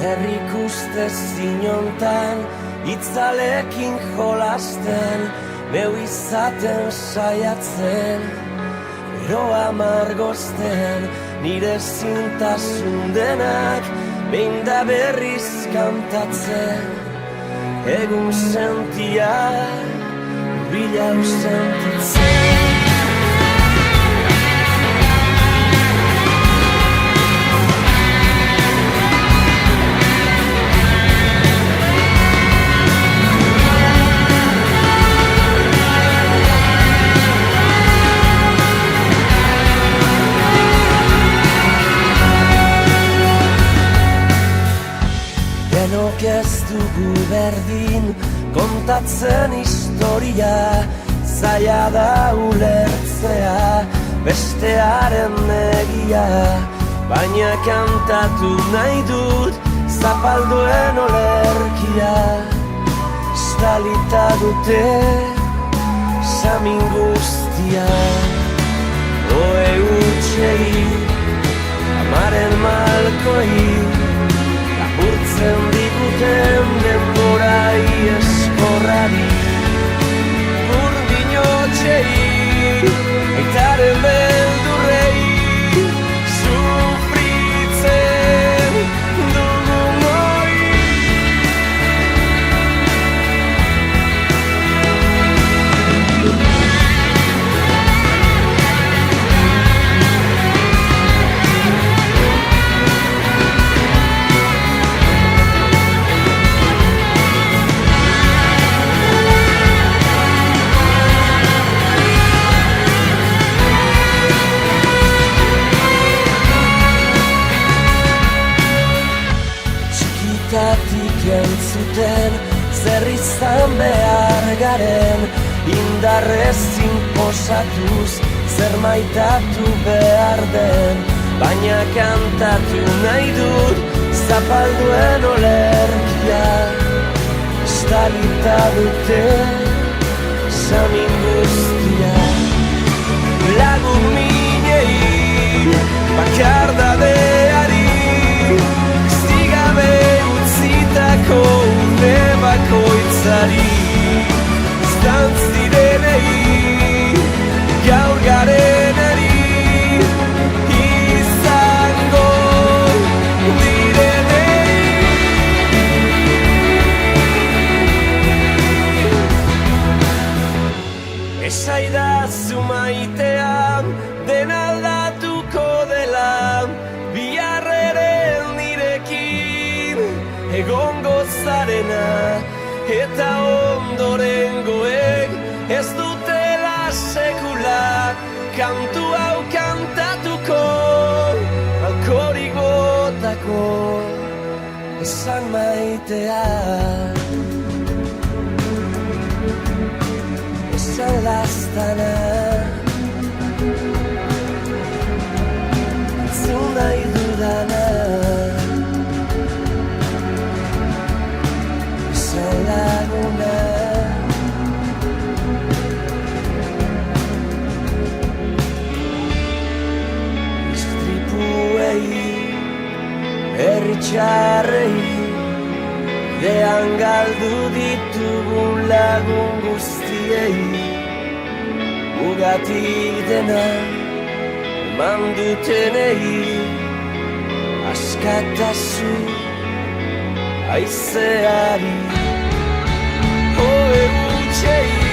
Herrik uste zinontan, itzalekin jolasten, neu izaten saiatzen, ero amargozten, nire zintasun denak, behin da berriz kantatzen, egun sentia, bilau sentitzen. Denok ez dugu berdin, kontatzen historia, zaila da ulertzea, bestearen egia, baina kantatu nahi dut, zapalduen olerkia, estalita dute, samin guztia, oe utxei, amaren malkoi, urtzen diguten denborai eskorrari, urdinotxei, aitaren beldurrei, sufritzen dugun hoi. Tatik entzuten, zer izan behar garen, indarrez inposatuz, zer maitatu behar den, baina kantatu nahi dut, zapalduen olerkia, estalita dute, samin guztia. Lagun minei, bakardadeari, zigabe utzitako une bakoitzari, zantzirenei, gaur garenari, izango direnei. Esaidazu maitea, den aldatuko dela, biharreren nirekin egongo zarena, eta ondorengoek ez dutela sekula, kantu hau kantatuko, alkorik botako, esan maitea, esan lastana, entzun nahi dudana, esan laguna. Istripuei, herri txarrei, dean galdu ditugun lagun guztiei, ugatik dena eman dutenei, askatasu aizeari, oe utxei.